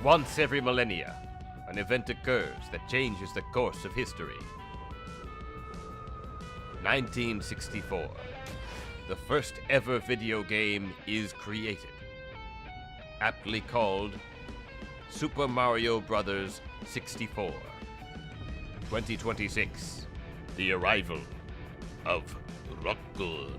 Once every millennia, an event occurs that changes the course of history. 1964. The first ever video game is created, aptly called Super Mario Bros. 64. 2026. The arrival of ROKKUN.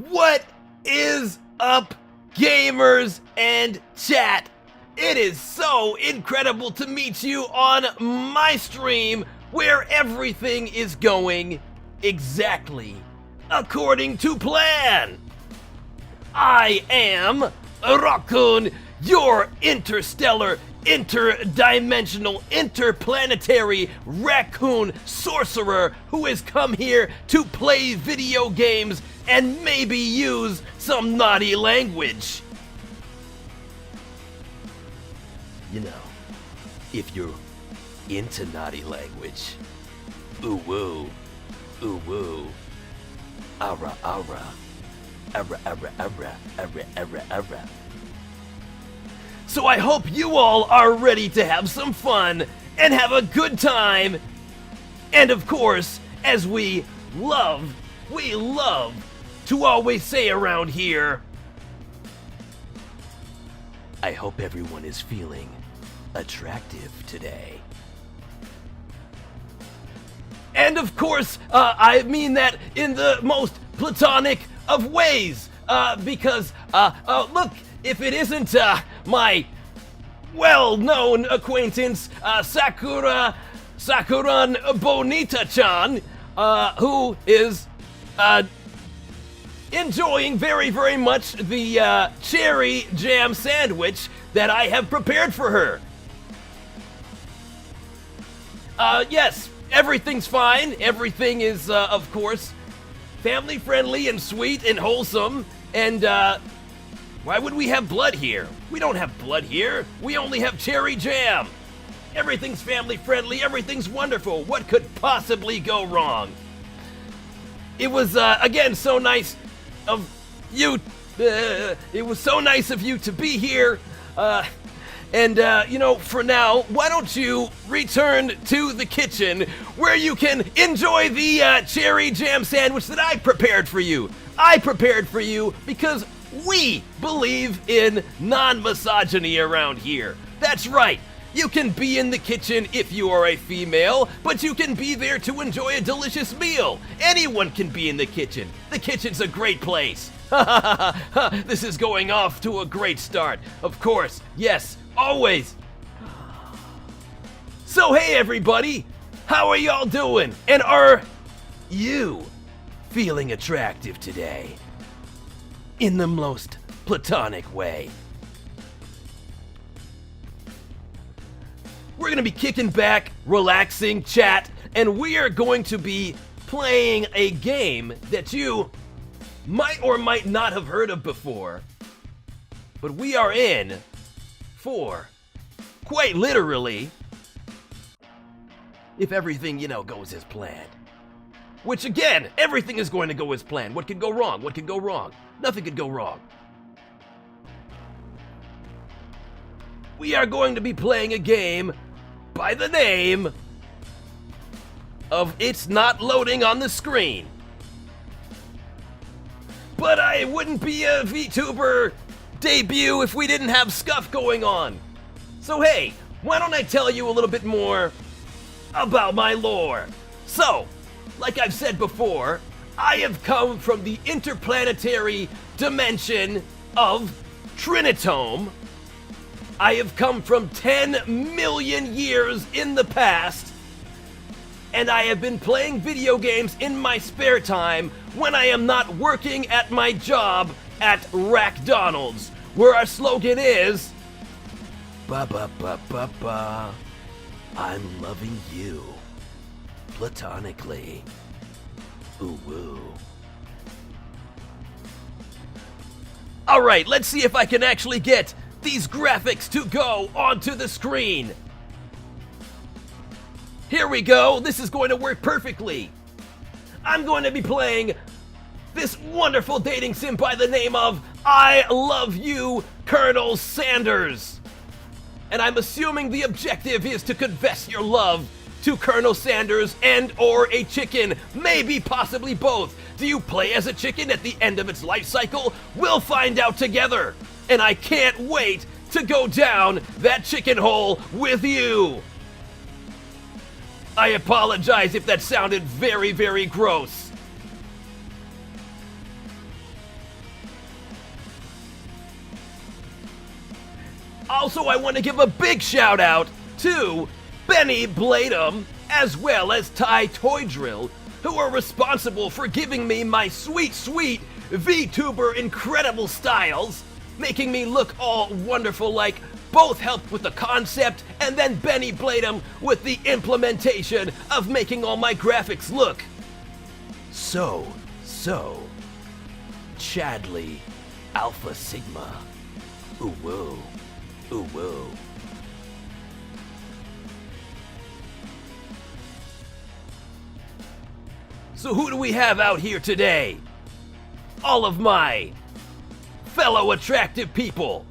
What is up, gamers and chat? It is so incredible to meet you on my stream where everything is going exactly according to plan. I am ROKKUN, your interstellar, interdimensional, interplanetary raccoon sorcerer who has come here to play video games and maybe use some naughty language. You know, if you're into naughty language, ooh woo, ara ara, ara ara ara, ara ara ara. So I hope you all are ready to have some fun and have a good time. And of course, as we love to always say around here, I hope everyone is feeling attractive today. And of course, I mean that in the most platonic of ways, because, look, if it isn't my well-known acquaintance, Sakuran Bonita-chan, who is enjoying very, very much the cherry jam sandwich that I have prepared for her. Yes, everything's fine. Everything is, of course, family-friendly and sweet and wholesome. And why would we have blood here? We don't have blood here. We only have cherry jam. Everything's family-friendly. Everything's wonderful. What could possibly go wrong? It was, again, so nice of you. It was so nice of you to be here. And, you know, for now, why don't you return to the kitchen where you can enjoy the cherry jam sandwich that I prepared for you. I prepared for you because we believe in non-misogyny around here. That's right. You can be in the kitchen if you are a female, but you can be there to enjoy a delicious meal. Anyone can be in the kitchen. The kitchen's a great place. This is going off to a great start. Of course, yes, always. So hey everybody, how are y'all doing? And are you feeling attractive today? In the most platonic way. We're gonna be kicking back, relaxing, chat, and we are going to be playing a game that you might or might not have heard of before. But we are in for, quite literally, if everything, you know, goes as planned. Which again, everything is going to go as planned. What could go wrong? What could go wrong? Nothing could go wrong. We are going to be playing a game by the name of It's Not Loading on the Screen. But it wouldn't be a VTuber debut if we didn't have scuff going on. So hey, why don't I tell you a little bit more about my lore? So, like I've said before, I have come from the interplanetary dimension of Trinitome. I have come from 10 million years in the past, and I have been playing video games in my spare time when I am not working at my job at RackDonald's, where our slogan is, ba ba ba ba ba, I'm loving you, platonically. Ooh, woo. Alright, let's see if I can actually get these graphics to go onto the screen. Here we go. This is going to work perfectly. I'm going to be playing this wonderful dating sim by the name of I Love You, Colonel Sanders. And I'm assuming the objective is to confess your love to Colonel Sanders and or a chicken, maybe possibly both. Do you play as a chicken at the end of its life cycle? We'll find out together. And I can't wait to go down that chicken hole with you. I apologize if that sounded very, very gross. Also, I want to give a big shout out to Benny Bladum as well as Ty Toy Drill, who are responsible for giving me my sweet, sweet VTuber incredible styles, making me look all wonderful. Like, both helped with the concept, and then Benny Bladum with the implementation of making all my graphics look so Chadley Alpha Sigma. Ooh woo. Ooh woo. So who do we have out here today? All of my fellow attractive people.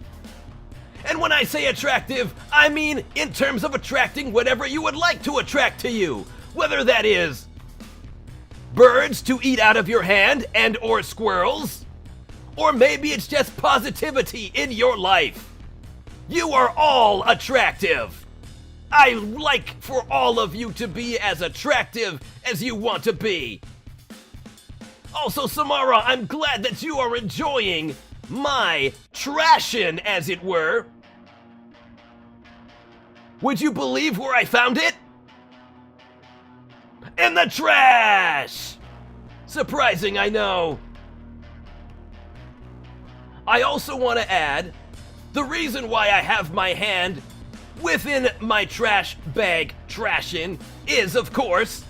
And when I say attractive, I mean in terms of attracting whatever you would like to attract to you. Whether that is birds to eat out of your hand and or squirrels, or maybe it's just positivity in your life. You are all attractive. I like for all of you to be as attractive as you want to be. Also, Samara, I'm glad that you are enjoying my trashin', as it were. Would you believe where I found it? In the trash! Surprising, I know. I also want to add, the reason why I have my hand within my trash bag trashin' is, of course,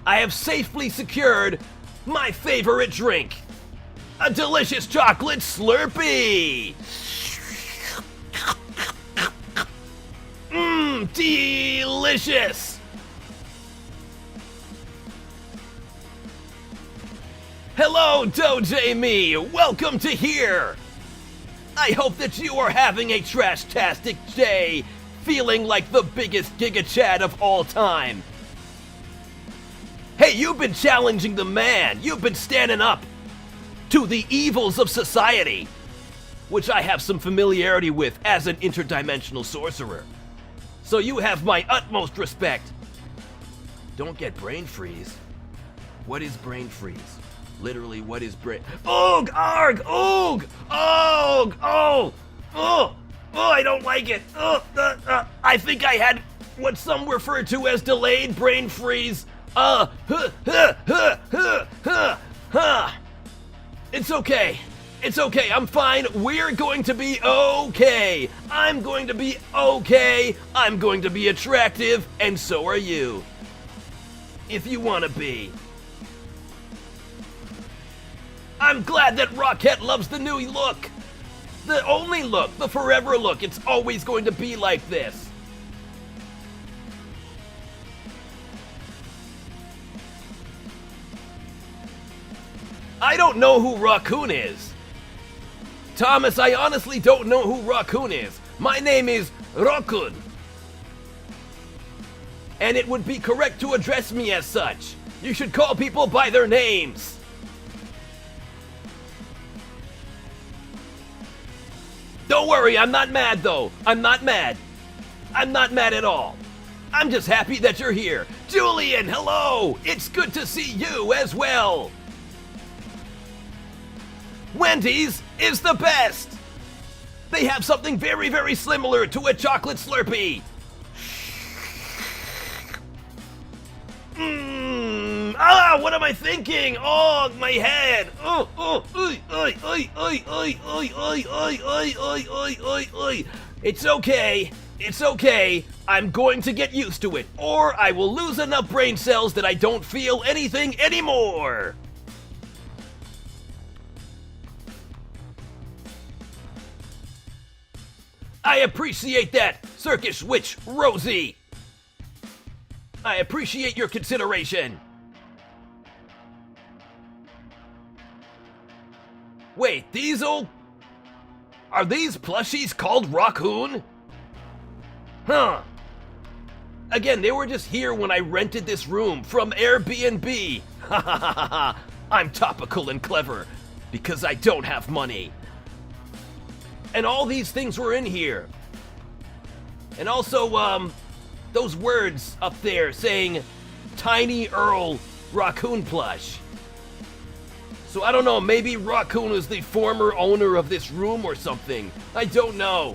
I have safely secured my favorite drink. A delicious chocolate Slurpee! Mmm, delicious! Hello, Doje Me! Welcome to here! I hope that you are having a trash-tastic day, feeling like the biggest Giga Chad of all time. Hey, you've been challenging the man. You've been standing up to the evils of society, which I have some familiarity with as an interdimensional sorcerer. So you have my utmost respect. Don't get brain freeze. What is brain freeze? Literally, what is brain? Oog! Arg! Oog! Oog! Oh! Oh! Oh! I don't like it. I think I had what some refer to as delayed brain freeze. It's okay. It's okay. I'm fine. We're going to be okay. I'm going to be okay. I'm going to be attractive, and so are you. If you want to be. I'm glad that Rocket loves the new look. The only look, the forever look. It's always going to be like this. I don't know who RACCOON is. Thomas, I honestly don't know who RACCOON is. My name is ROKKUN. And it would be correct to address me as such. You should call people by their names. Don't worry, I'm not mad though. I'm not mad. I'm not mad at all. I'm just happy that you're here. Julian, hello! It's good to see you as well. Wendy's is the best. They have something very, very similar to a chocolate Slurpee. What am I thinking? Oh, my head. It's okay. It's okay. I'm going to get used to it, or I will lose enough brain cells that I don't feel anything anymore. I appreciate that, Circus Witch Rosie. I appreciate your consideration. Wait, are these plushies called ROKKUN? Huh. Again, they were just here when I rented this room from Airbnb. Ha ha ha ha ha. I'm topical and clever because I don't have money. And all these things were in here. And also, those words up there saying Tiny Earl RACCOON plush. So I don't know, maybe RACCOON is the former owner of this room or something. I don't know.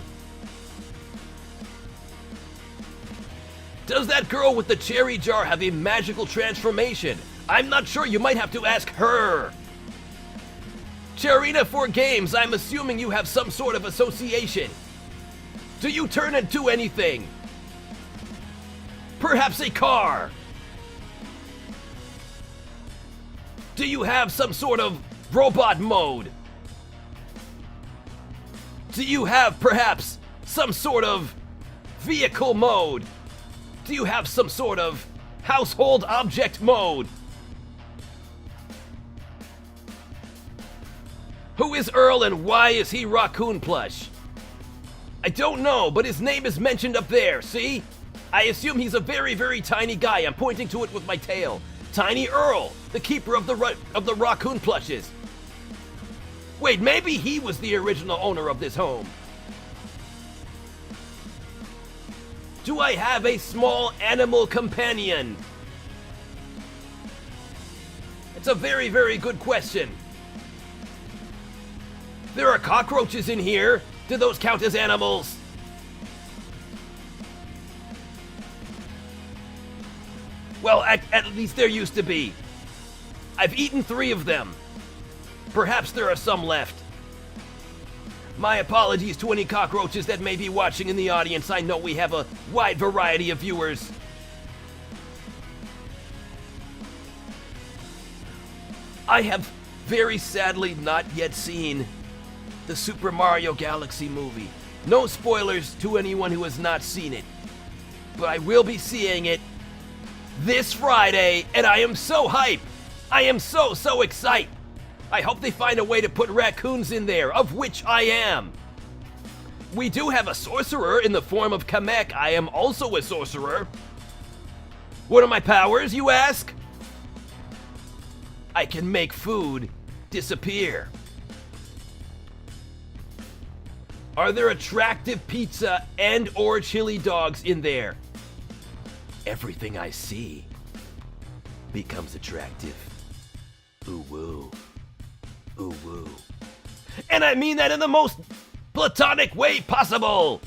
Does that girl with the cherry jar have a magical transformation? I'm not sure, you might have to ask her. Charina for games, I'm assuming you have some sort of association. Do you turn into anything? Perhaps a car? Do you have some sort of robot mode? Do you have perhaps some sort of vehicle mode? Do you have some sort of household object mode? Who is Earl and why is he RACCOON plush? I don't know, but his name is mentioned up there, see? I assume he's a very, very tiny guy. I'm pointing to it with my tail. Tiny Earl, the keeper of the RACCOON plushes. Wait, maybe he was the original owner of this home. Do I have a small animal companion? It's a very, very good question. There are cockroaches in here. Do those count as animals? Well, at least there used to be. I've eaten 3 of them. Perhaps there are some left. My apologies to any cockroaches that may be watching in the audience. I know we have a wide variety of viewers. I have very sadly not yet seen the Super Mario Galaxy movie. No spoilers to anyone who has not seen it. But I will be seeing it this Friday, and I am so hype. I am so excited. I hope they find a way to put raccoons in there, of which I am. We do have a sorcerer in the form of Kamek. I am also a sorcerer. What are my powers, you ask? I can make food disappear. Are there attractive pizza and or chili dogs in there? Everything I see becomes attractive. Ooh woo. Ooh woo. And I mean that in the most platonic way possible.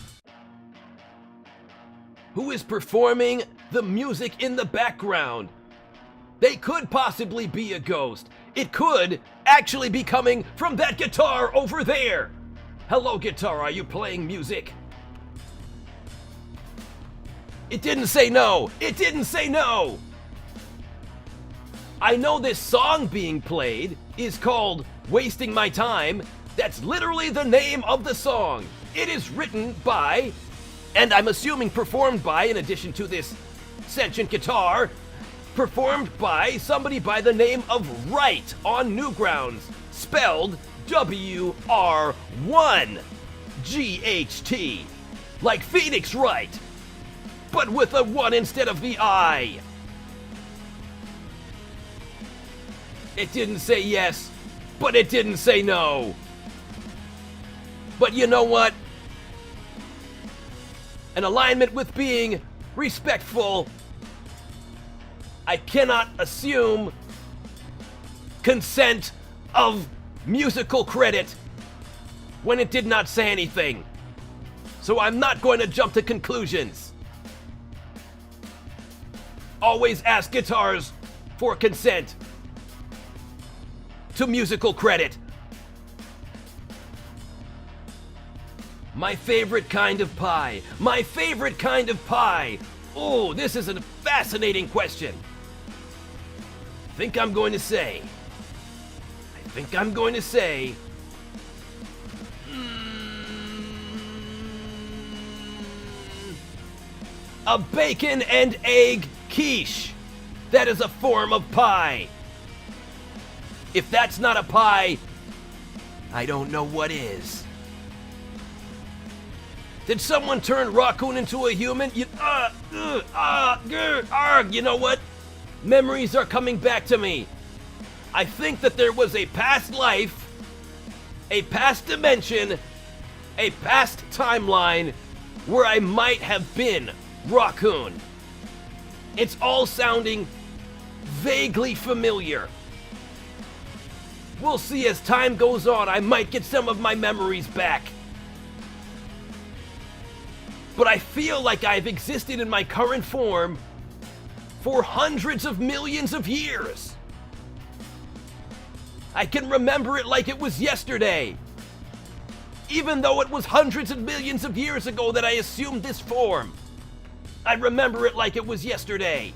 Who is performing the music in the background? They could possibly be a ghost. It could actually be coming from that guitar over there. Hello, guitar, are you playing music? It didn't say no. It didn't say no. I know this song being played is called Wasting My Time. That's literally the name of the song. It is written by, and I'm assuming performed by, in addition to this sentient guitar, performed by somebody by the name of Wright on Newgrounds, spelled W-R-1-G-H-T, like Phoenix Wright, but with a 1 instead of the I. It didn't say yes, but it didn't say no. But you know what? In alignment with being respectful, I cannot assume consent of musical credit when it did not say anything. So I'm not going to jump to conclusions. Always ask guitars for consent to musical credit. My favorite kind of pie. My favorite kind of pie. Oh, this is a fascinating question. I think I'm going to say. A bacon and egg quiche. That is a form of pie. If that's not a pie, I don't know what is. Did someone turn RACCOON into a human? You know what? Memories are coming back to me. I think that there was a past life, a past dimension, a past timeline where I might have been RACCOON. It's all sounding vaguely familiar. We'll see as time goes on. I might get some of my memories back. But I feel like I've existed in my current form for hundreds of millions of years. I can remember it like it was yesterday. Even though it was hundreds of millions of years ago that I assumed this form, I remember it like it was yesterday.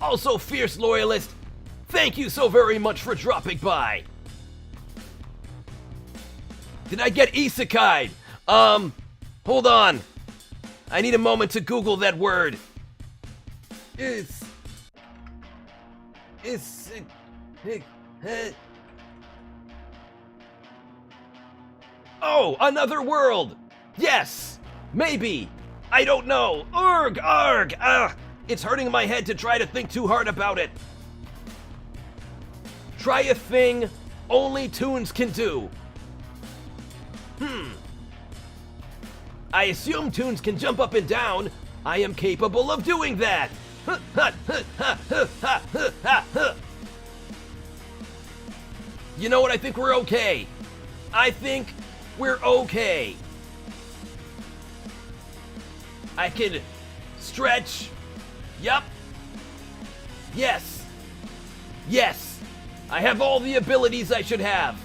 Also, Fierce Loyalist, thank you so very much for dropping by. Did I get isekai'd? Hold on. I need a moment to Google that word. Oh, another world! Yes! Maybe! I don't know! Arg! It's hurting my head to try to think too hard about it. Try a thing only Toons can do. I assume Toons can jump up and down. I am capable of doing that. You know what? I think we're okay. I can stretch. Yup. Yes. I have all the abilities I should have.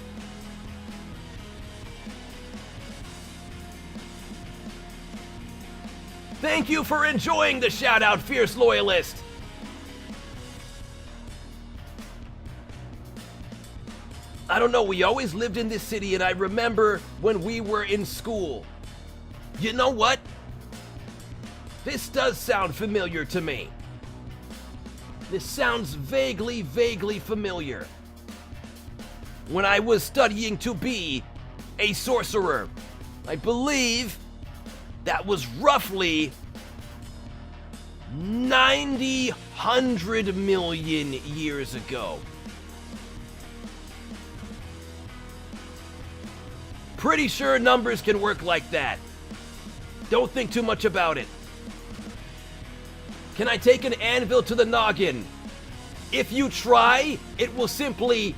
Thank you for enjoying the shout out, Fierce Loyalist. I don't know, we always lived in this city, and I remember when we were in school. You know what? This does sound familiar to me. This sounds vaguely familiar. When I was studying to be a sorcerer, I believe that was roughly 100 million years ago. Pretty sure numbers can work like that. Don't think too much about it. Can I take an anvil to the noggin? If you try, it will simply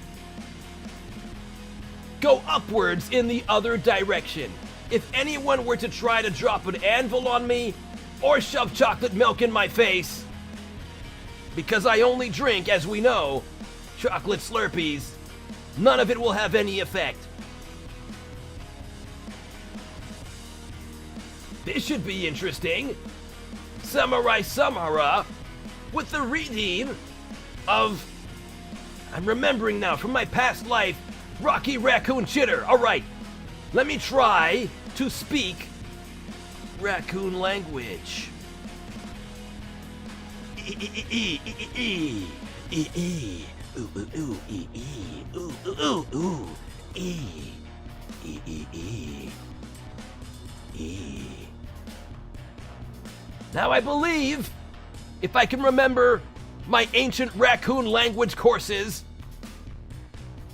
go upwards in the other direction. If anyone were to try to drop an anvil on me or shove chocolate milk in my face, because I only drink, as we know, chocolate Slurpees, none of it will have any effect. This should be interesting. Samurai Samara with the redeem of, I'm remembering now from my past life, Rocky Raccoon Chitter. All right, let me try to speak raccoon language. Now I believe, if I can remember my ancient raccoon language courses,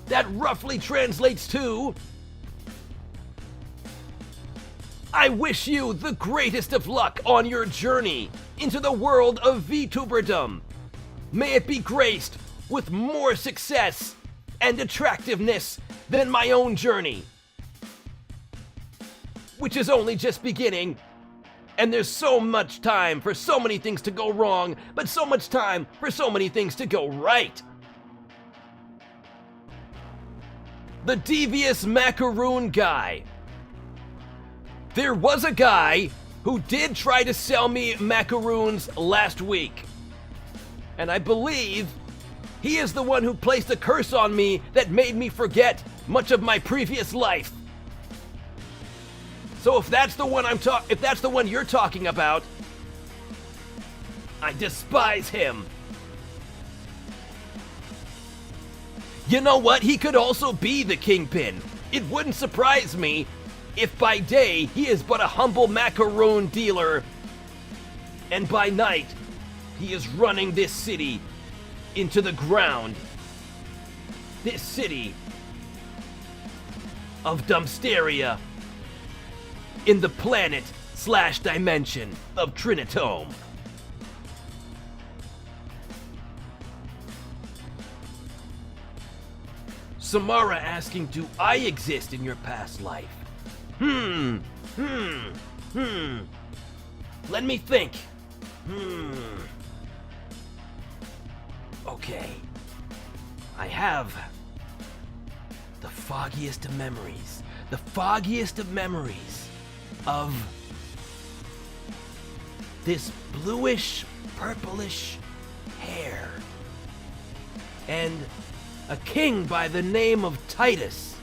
that roughly translates to, I wish you the greatest of luck on your journey into the world of VTuberdom. May it be graced with more success and attractiveness than my own journey, which is only just beginning. And there's so much time for so many things to go wrong, but so much time for so many things to go right. the devious macaroon guy. There was a guy who did try to sell me macaroons last week. And I believe he is the one who placed a curse on me that made me forget much of my previous life. So if that's the one you're talking about, I despise him. You know what? He could also be the kingpin. It wouldn't surprise me if by day he is but a humble macaroon dealer, and by night he is running this city into the ground. This city of Dumpsteria in the planet/dimension of Trinitome. Samara asking, do I exist in your past life? Let me think. Okay. I have the foggiest of memories. The foggiest of memories of this bluish, purplish hair. And a king by the name of Titus.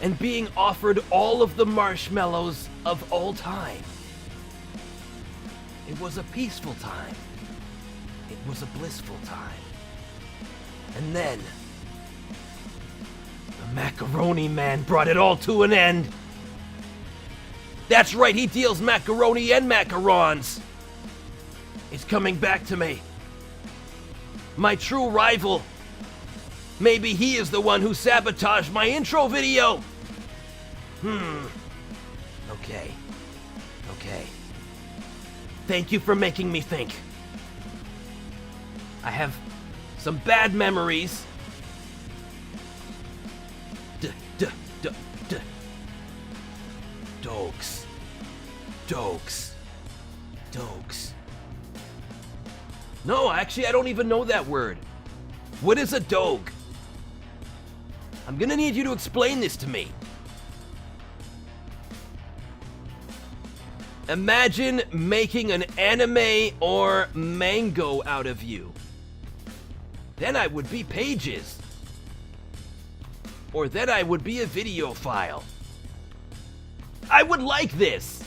And being offered all of the marshmallows of all time. It was a peaceful time. It was a blissful time. And then, the macaroni man brought it all to an end. That's right, he deals macaroni and macarons. It's coming back to me. My true rival. Maybe he is the one who sabotaged my intro video. Okay. Thank you for making me think. I have some bad memories. Dogs. No, actually, I don't even know that word. What is a dog? I'm gonna need you to explain this to me. Imagine making an anime or mango out of you. Then I would be pages. Or then I would be a video file. I would like this.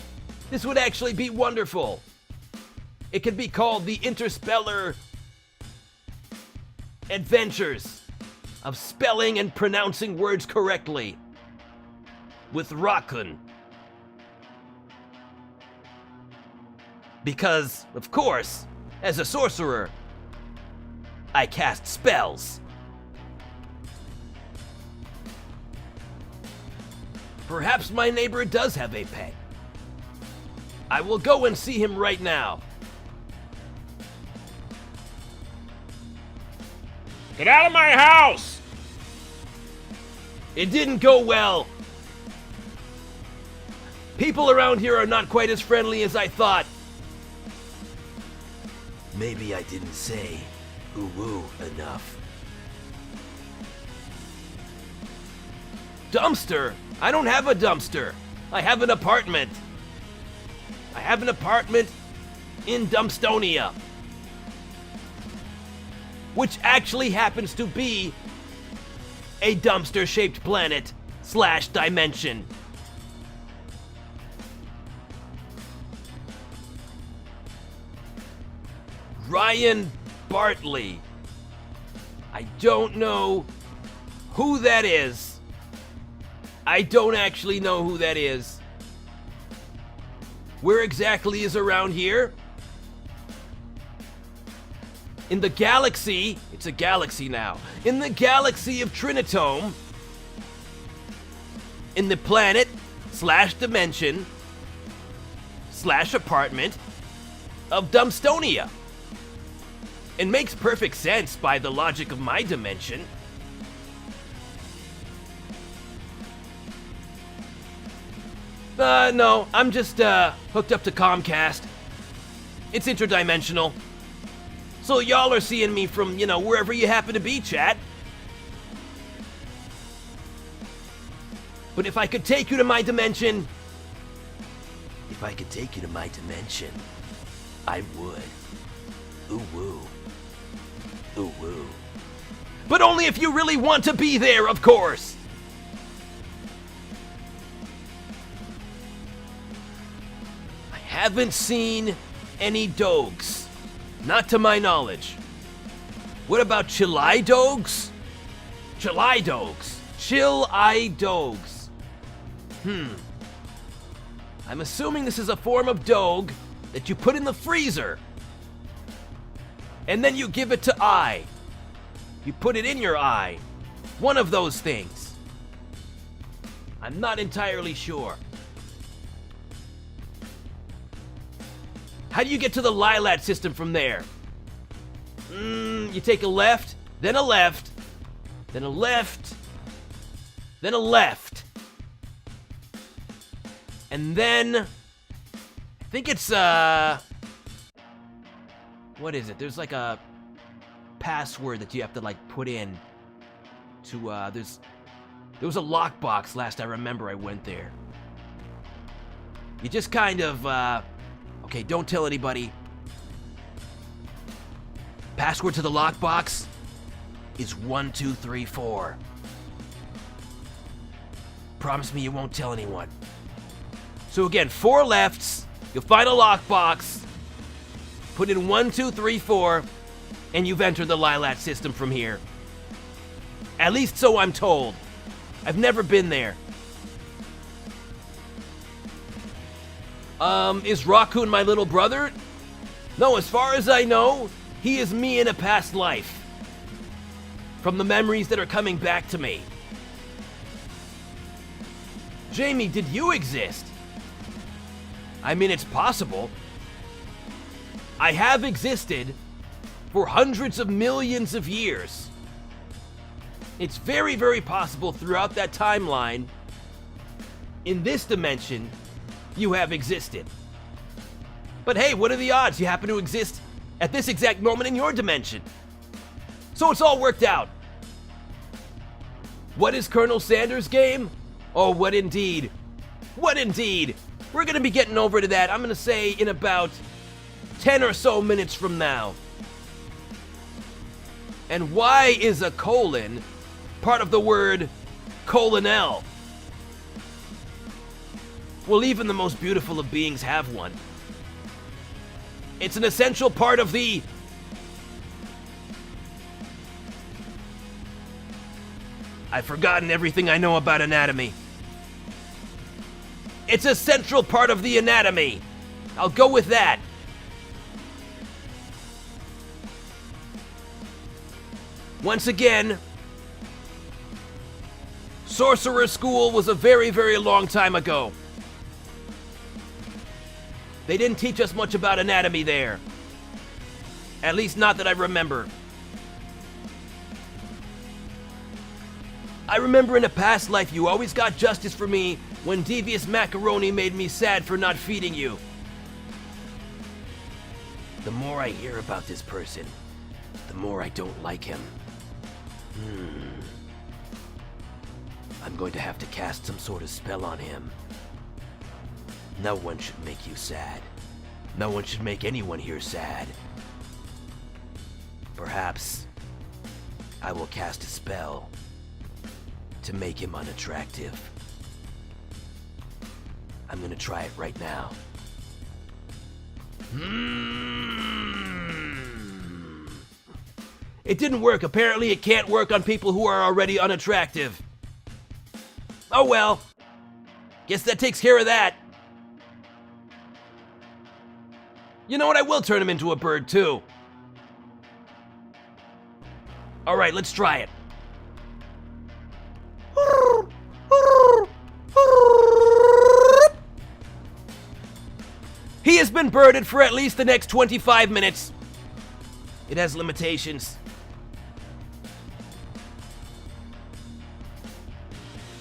This would actually be wonderful. It could be called the Interstellar Adventures of spelling and pronouncing words correctly with ROKKUN. Because, of course, as a sorcerer, I cast spells. Perhaps my neighbor does have a pet. I will go and see him right now. Get out of my house! It didn't go well. People around here are not quite as friendly as I thought. Maybe I didn't say ooh-woo enough. Dumpster? I don't have a dumpster. I have an apartment. I have an apartment in Dumpstonia, which actually happens to be a dumpster-shaped planet/dimension. Ryan Bartley. I don't know who that is. I don't actually know who that is. Where exactly is around here? In the galaxy, it's a galaxy now. In the galaxy of Trinitome, in the planet/dimension/apartment of Dumpstonia. It makes perfect sense by the logic of my dimension. No, I'm just hooked up to Comcast. It's interdimensional. So y'all are seeing me from, wherever you happen to be, chat. But if I could take you to my dimension, I would. Ooh woo. Ooh woo. But only if you really want to be there, of course. I haven't seen any dogs. Not to my knowledge. What about Chili dogs? Chili dogs. Chili dogs. I'm assuming this is a form of dog that you put in the freezer. And then you give it to eye. You put it in your eye. One of those things. I'm not entirely sure. How do you get to the Lilat system from there? You take a left, then a left, then a left, then a left. And then, I think it's, what is it? There's like a password that you have to like put in to, there was a lockbox last I remember I went there. You just kind of, okay, don't tell anybody. Password to the lockbox is 1234. Promise me you won't tell anyone. So again, 4 lefts, you'll find a lockbox, put in 1234, and you've entered the Lilat system from here. At least so I'm told. I've never been there. Is RACCOON my little brother? No, as far as I know, he is me in a past life. From the memories that are coming back to me. Jamie, did you exist? I mean, it's possible. I have existed for hundreds of millions of years. It's very, very possible throughout that timeline, in this dimension, you have existed. But hey, what are the odds you happen to exist at this exact moment in your dimension? So it's all worked out. What is Colonel Sanders' game? Oh, what indeed. What indeed. We're gonna be getting over to that, I'm gonna say, in about 10 or so minutes from now. And why is a colon part of the word colonel? Well, even the most beautiful of beings have one. It's an essential part of the... I've forgotten everything I know about anatomy. It's a central part of the anatomy. I'll go with that. Once again, Sorcerer School was a very, very long time ago. They didn't teach us much about anatomy there. At least not that I remember. I remember in a past life you always got justice for me when devious macaroni made me sad for not feeding you. The more I hear about this person, the more I don't like him. I'm going to have to cast some sort of spell on him. No one should make you sad. No one should make anyone here sad. Perhaps I will cast a spell to make him unattractive. I'm gonna try it right now. It didn't work. Apparently it can't work on people who are already unattractive. Oh well. Guess that takes care of that. You know what? I will turn him into a bird too. Alright, let's try it. He has been birded for at least the next 25 minutes. It has limitations.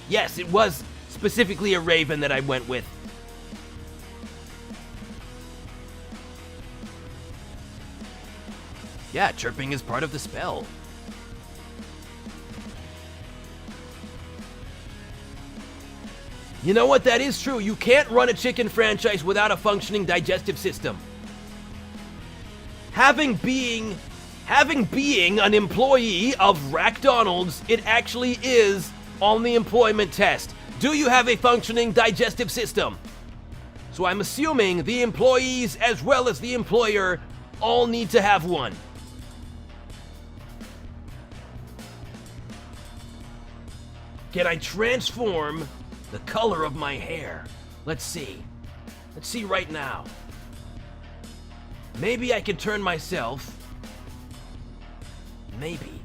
Yes, it was specifically a raven that I went with. Yeah, chirping is part of the spell. You know what? That is true. You can't run a chicken franchise without a functioning digestive system. Having being an employee of RACDonald's, it actually is on the employment test. Do you have a functioning digestive system? So I'm assuming the employees as well as the employer all need to have one. Can I transform the color of my hair? Let's see. Let's see right now. Maybe I can turn myself. Maybe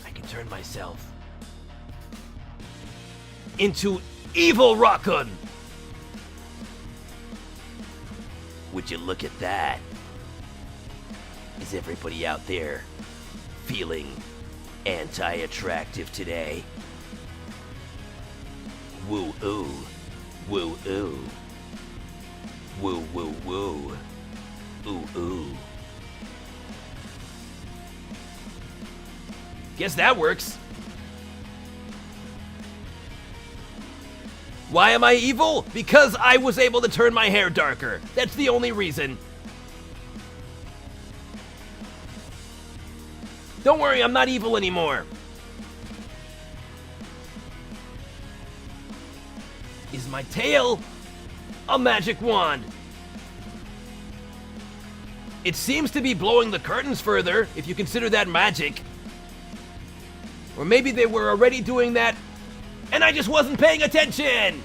I can turn myself into evil ROKKUN. Would you look at that? Is everybody out there feeling anti-attractive today? Woo-ooh. Woo-ooh. Woo-woo-woo. Ooh-ooh. Guess that works. Why am I evil? Because I was able to turn my hair darker. That's the only reason. Don't worry, I'm not evil anymore. Is my tail a magic wand? It seems to be blowing the curtains further, if you consider that magic. Or maybe they were already doing that, and I just wasn't paying attention!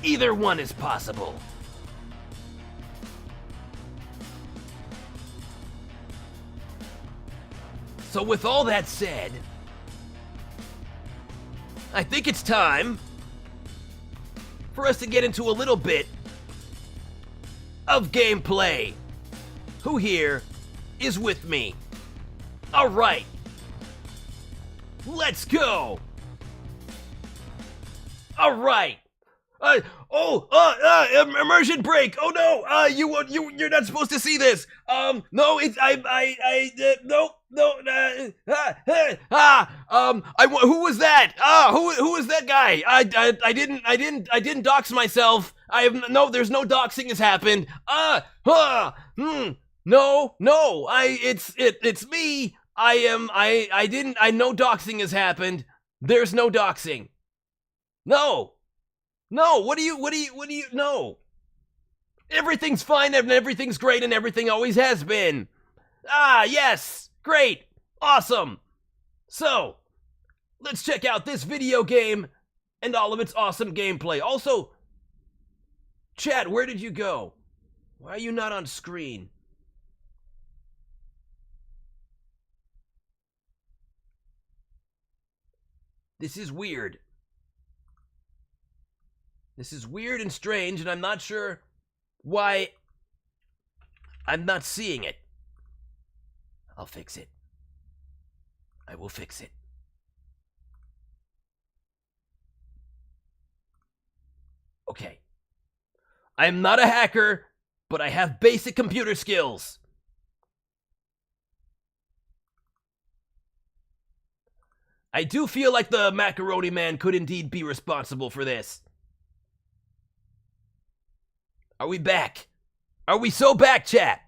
Either one is possible. So with all that said, I think it's time for us to get into a little bit of gameplay. Who here is with me? All right, let's go. All right. Immersion break. Oh no. You're not supposed to see this. No, it's who was that? Who was that guy? I didn't dox myself. There's no doxing has happened. No, it's me. No doxing has happened. There's no doxing. No, what do you, no. Everything's fine and everything's great and everything always has been. Yes, great, awesome. So, let's check out this video game and all of its awesome gameplay. Also, chat, where did you go? Why are you not on screen? This is weird. This is weird and strange, and I'm not sure why I'm not seeing it. I'll fix it. I will fix it. Okay. I'm not a hacker, but I have basic computer skills. I do feel like the Macaroni Man could indeed be responsible for this. Are we back? Are we so back, chat?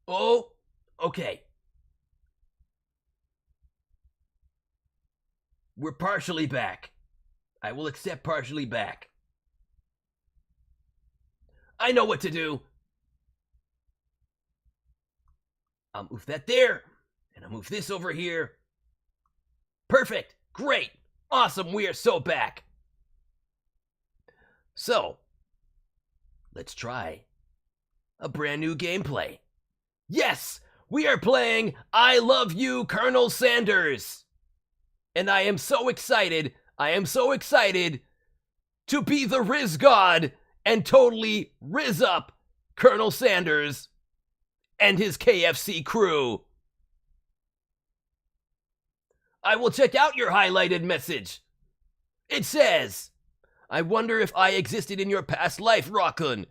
Oh, okay. We're partially back. I will accept partially back. I know what to do. I'll move that there, and I'll move this over here. Perfect. Great. Awesome, we are so back. So, let's try a brand new gameplay. Yes, we are playing I Love You, Colonel Sanders. And I am so excited. I am so excited to be the Riz God and totally riz up Colonel Sanders and his KFC crew. I will check out your highlighted message. It says, I wonder if I existed in your past life, ROKKUN.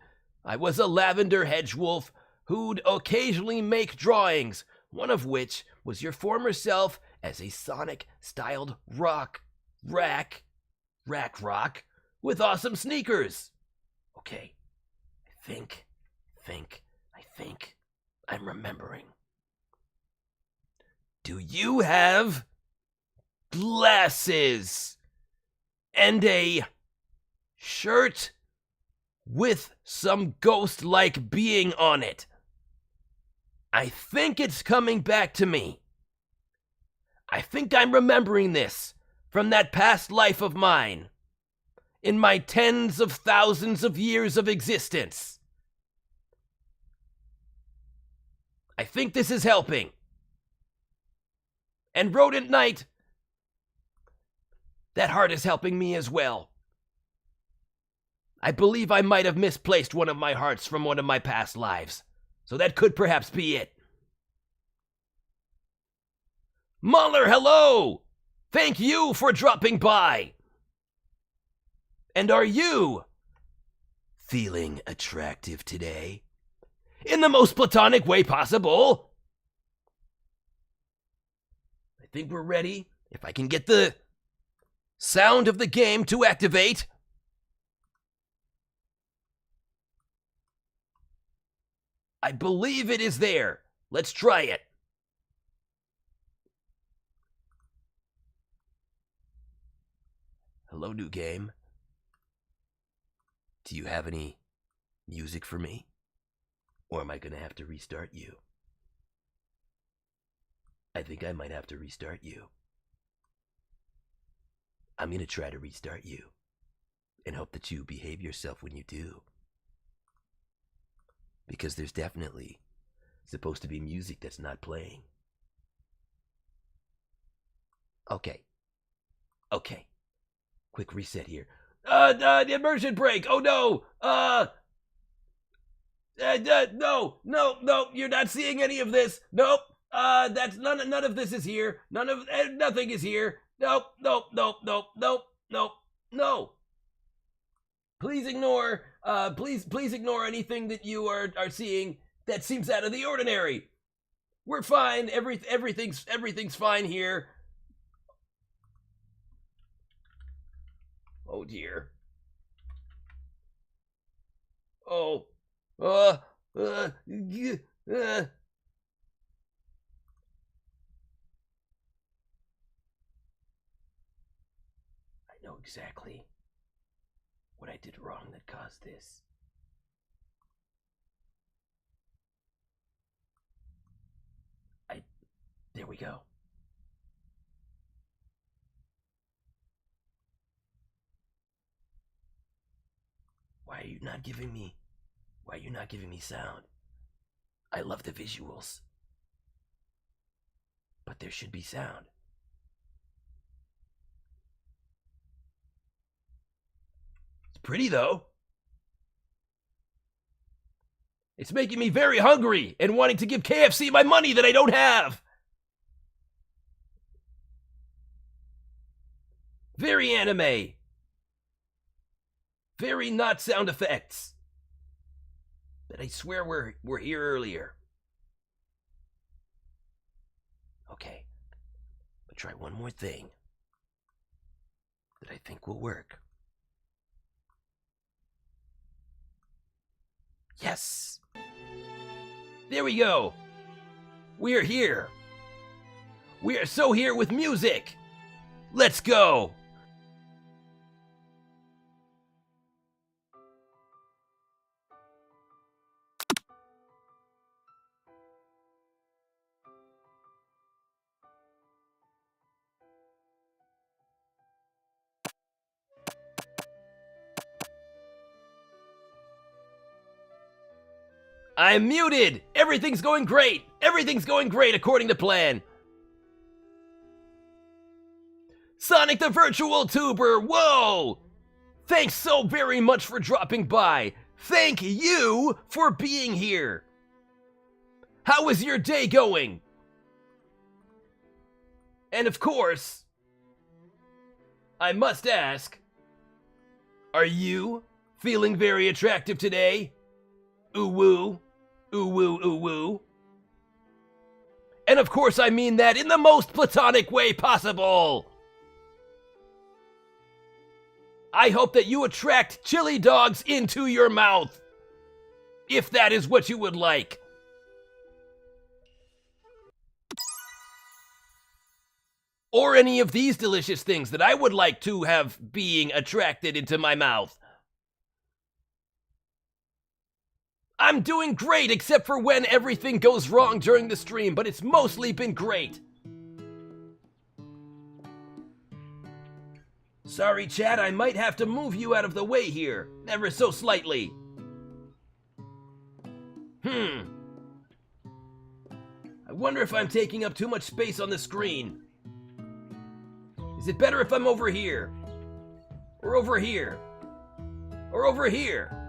I was a lavender hedge wolf who'd occasionally make drawings, one of which was your former self as a Sonic-styled rock with awesome sneakers. Okay, I think I'm remembering. Do you have glasses and a shirt with some ghost-like being on it? I think it's coming back to me. I think I'm remembering this from that past life of mine, in my tens of thousands of years of existence. I think this is helping. And Rodent Knight, that heart is helping me as well. I believe I might have misplaced one of my hearts from one of my past lives, so that could perhaps be it. Mahler, hello! Thank you for dropping by. And are you feeling attractive today? In the most platonic way possible? I think we're ready. If I can get the sound of the game to activate. I believe it is there. Let's try it. Hello, new game. Do you have any music for me? Or am I going to have to restart you? I think I might have to restart you. I'm going to try to restart you and hope that you behave yourself when you do. Because there's definitely supposed to be music that's not playing. Okay. Quick reset here. The immersion break. Oh no. No, you're not seeing any of this. Nope. That's none of this is here. Nothing is here. Nope. No. Please ignore, please ignore anything that you are seeing that seems out of the ordinary. We're fine. Everything's fine here. Oh dear. Oh. I know exactly what I did wrong that caused this. There we go. Why are you not giving me sound? I love the visuals. But there should be sound. It's pretty though. It's making me very hungry and wanting to give KFC my money that I don't have. Very anime. Very not sound effects. But I swear we're here earlier. Okay. I'll try one more thing that I think will work. Yes! There we go! We are here! We are so here with music! Let's go! I'm muted! Everything's going great! Everything's going great according to plan! Sonic the Virtual Tuber, whoa! Thanks so very much for dropping by. Thank you for being here. How is your day going? And of course, I must ask, are you feeling very attractive today? Ooh woo, ooh woo, ooh woo. And of course I mean that in the most platonic way possible. I hope that you attract chili dogs into your mouth, if that is what you would like. Or any of these delicious things that I would like to have being attracted into my mouth. I'm doing great, except for when everything goes wrong during the stream, but it's mostly been great. Sorry, chat, I might have to move you out of the way here, ever so slightly. I wonder if I'm taking up too much space on the screen. Is it better if I'm over here? Or over here? Or over here?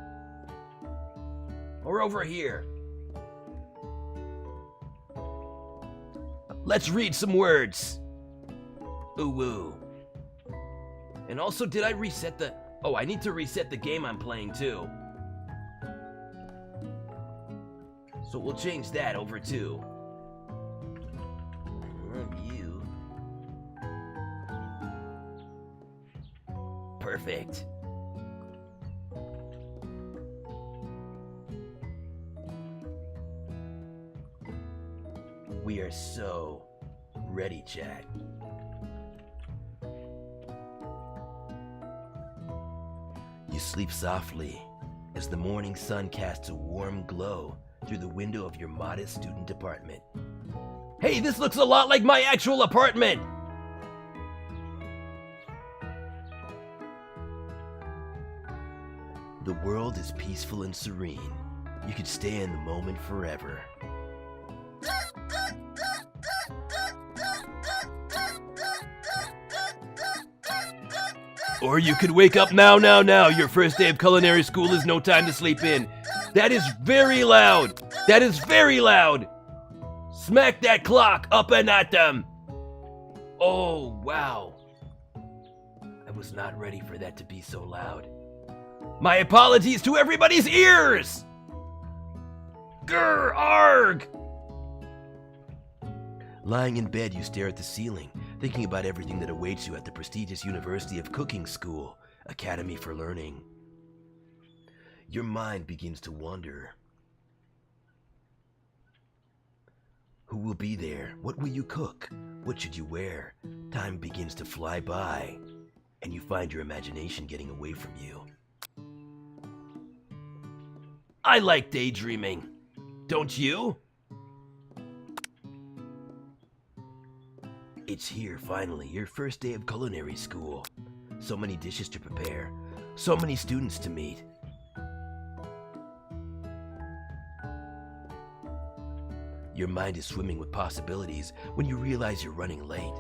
Or over here? Let's read some words. Ooh woo. And also, did I reset the... Oh, I need to reset the game I'm playing too. So we'll change that over too. You. Perfect. We are so ready, chat. You sleep softly as the morning sun casts a warm glow through the window of your modest student apartment. Hey, this looks a lot like my actual apartment! The world is peaceful and serene. You could stay in the moment forever. Or you could wake up now. Your first day of culinary school is no time to sleep in. That is very loud. That is very loud. Smack that clock up and at them. Oh, wow. I was not ready for that to be so loud. My apologies to everybody's ears. Grr, arg. Lying in bed, you stare at the ceiling, thinking about everything that awaits you at the prestigious University of Cooking School, Academy for Learning. Your mind begins to wander. Who will be there? What will you cook? What should you wear? Time begins to fly by, and you find your imagination getting away from you. I like daydreaming. Don't you? It's here, finally, your first day of culinary school. So many dishes to prepare, so many students to meet. Your mind is swimming with possibilities when you realize you're running late.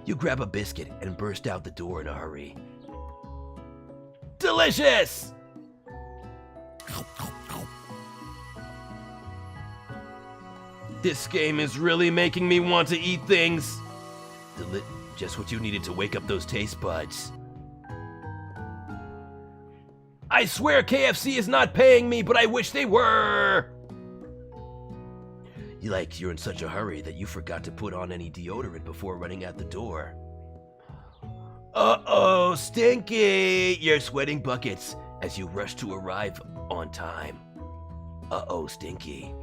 You grab a biscuit and burst out the door in a hurry. Delicious! This game is really making me want to eat things. Just what you needed to wake up those taste buds. I swear KFC is not paying me, but I wish they were. You're in such a hurry that you forgot to put on any deodorant before running out the door. Uh-oh, Stinky! You're sweating buckets as you rush to arrive on time. Uh-oh, Stinky.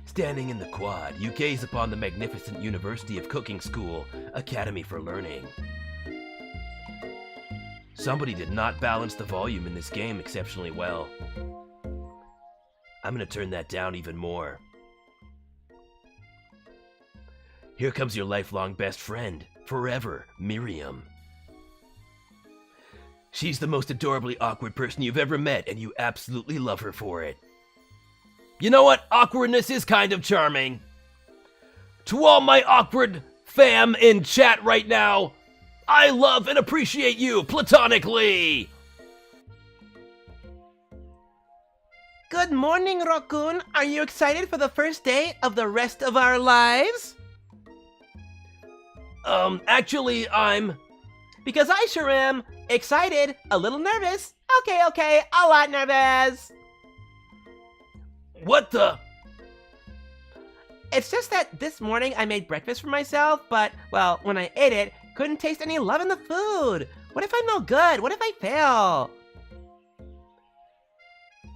Standing in the quad, you gaze upon the magnificent University of Cooking School, Academy for Learning. Somebody did not balance the volume in this game exceptionally well. I'm gonna turn that down even more. Here comes your lifelong best friend, forever, Miriam. She's the most adorably awkward person you've ever met, and you absolutely love her for it. You know what? Awkwardness is kind of charming. To all my awkward fam in chat right now, I love and appreciate you platonically. Good morning, ROKKUN. Are you excited for the first day of the rest of our lives? Actually, I'm... Because I sure am. Excited, a little nervous. Okay, a lot nervous. What the? It's just that this morning I made breakfast for myself, but, well, when I ate it, couldn't taste any love in the food. What if I'm no good? What if I fail?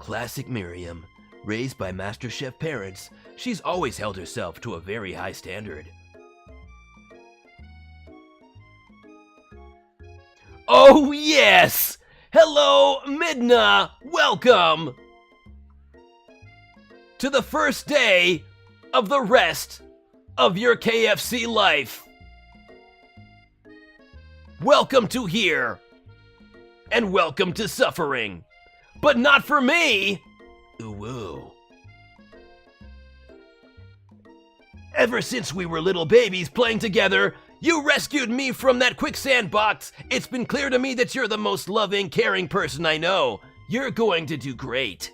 Classic Miriam. Raised by Master Chef parents, she's always held herself to a very high standard. Oh yes! Hello, Midna! Welcome! To the first day of the rest of your KFC life. Welcome to here, and welcome to suffering. But not for me! Ooh. Ever since we were little babies playing together, you rescued me from that quicksand box. It's been clear to me that you're the most loving, caring person I know. You're going to do great.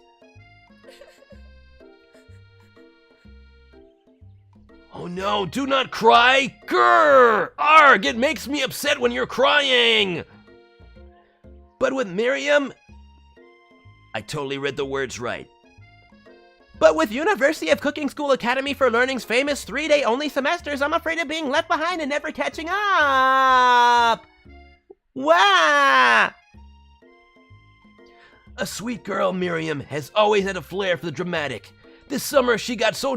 Oh no, do not cry! Grr! Arg, it makes me upset when you're crying! But with Miriam, I totally read the words right. But with University of Cooking School Academy for Learning's famous 3-day only semesters, I'm afraid of being left behind and never catching up! Wah! A sweet girl, Miriam, has always had a flair for the dramatic. This summer, she got so